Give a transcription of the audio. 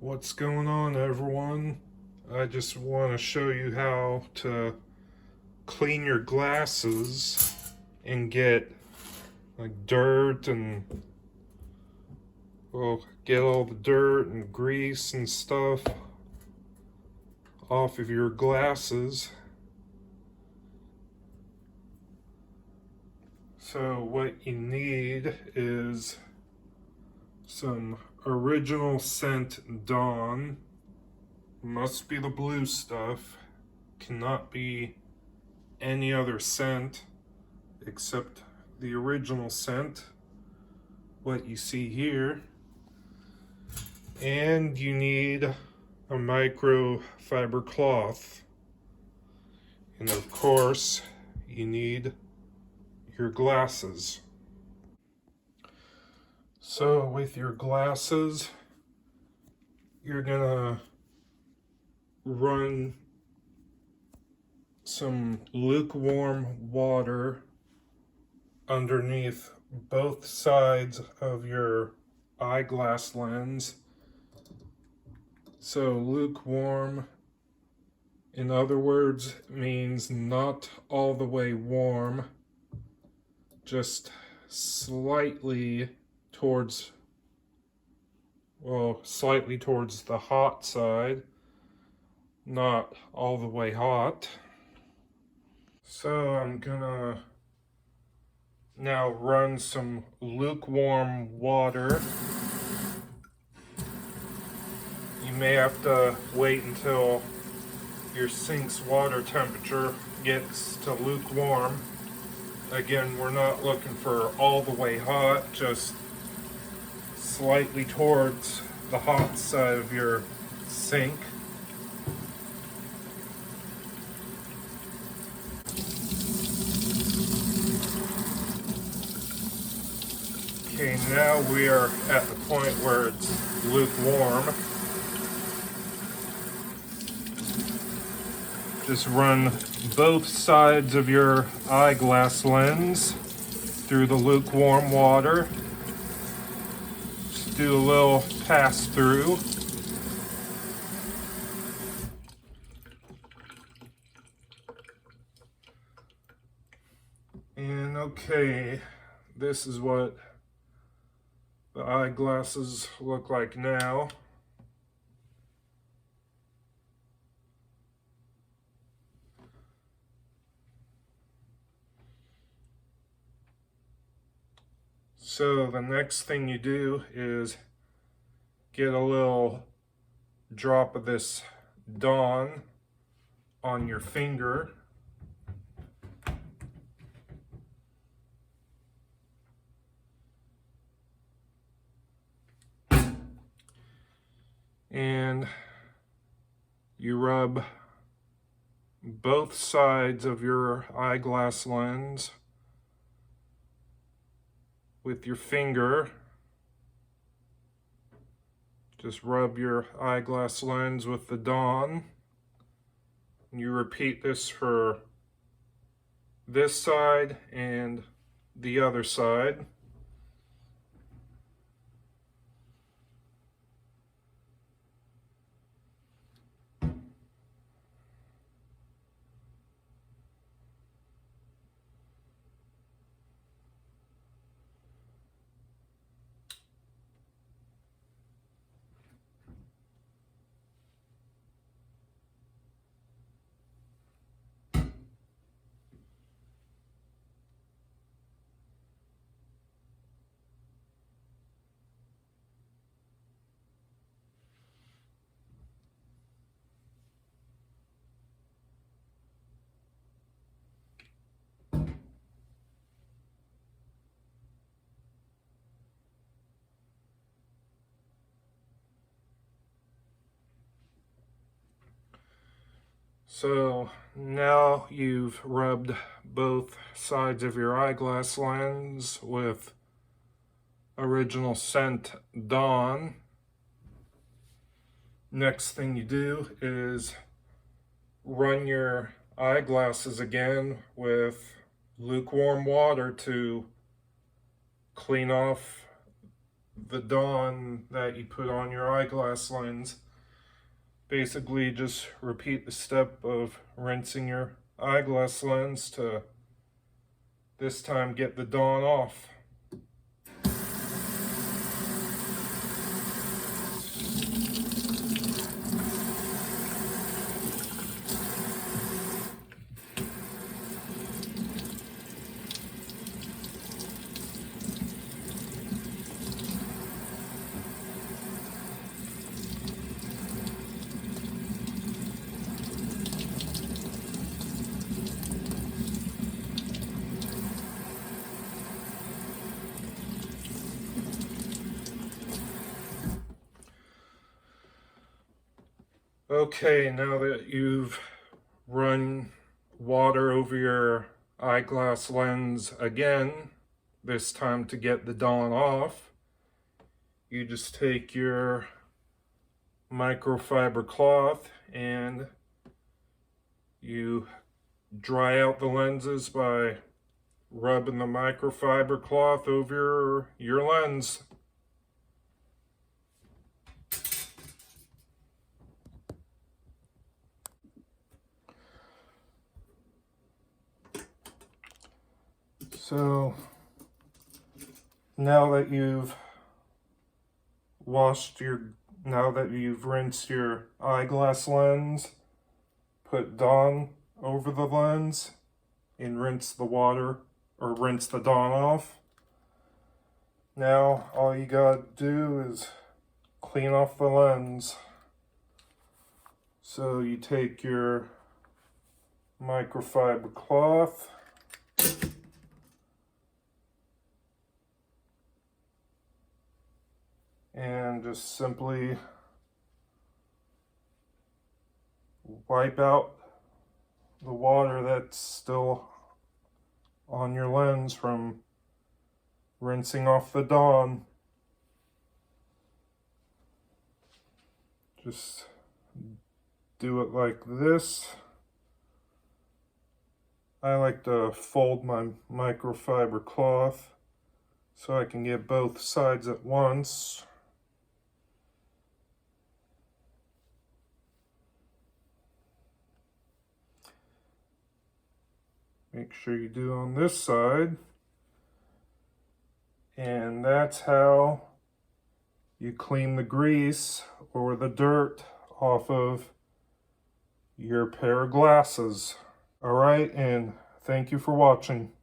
What's going on, everyone? I just want to show you how to clean your glasses and get like dirt and get all the dirt and grease and stuff off of your glasses. So what you need is some original scent Dawn. Must be the blue stuff. Cannot be any other scent except the original scent, what you see here. And you need a microfiber cloth. And of course, you need your glasses. So with your glasses, you're gonna run some lukewarm water underneath both sides of your eyeglass lens. So lukewarm, in other words, means not all the way warm, just slightly towards the hot side, not all the way hot. So I'm gonna now run some lukewarm water. You may have to wait until your sink's water temperature gets to lukewarm. Again, we're not looking for all the way hot, just slightly towards the hot side of your sink. Okay, now we are at the point where it's lukewarm. Just run both sides of your eyeglass lens through the lukewarm water. Just do a little pass through. And okay, this is what the eyeglasses look like now. So the next thing you do is get a little drop of this Dawn on your finger. And you rub both sides of your eyeglass lens with your finger. Just rub your eyeglass lens with the Dawn. You repeat this for this side and the other side. So now you've rubbed both sides of your eyeglass lens with original scent Dawn. Next thing you do is run your eyeglasses again with lukewarm water to clean off the Dawn that you put on your eyeglass lens. Basically just repeat the step of rinsing your eyeglass lens to this time get the Dawn off. Okay, now that you've run water over your eyeglass lens again, this time to get the Dawn off, you just take your microfiber cloth and you dry out the lenses by rubbing the microfiber cloth over your lens. So now that you've rinsed your eyeglass lens, put Dawn over the lens and rinse the Dawn off. Now all you gotta do is clean off the lens. So you take your microfiber cloth, and just simply wipe out the water that's still on your lens from rinsing off the Dawn. Just do it like this. I like to fold my microfiber cloth so I can get both sides at once. Make sure you do on this side. And that's how you clean the grease or the dirt off of your pair of glasses. All right, and thank you for watching.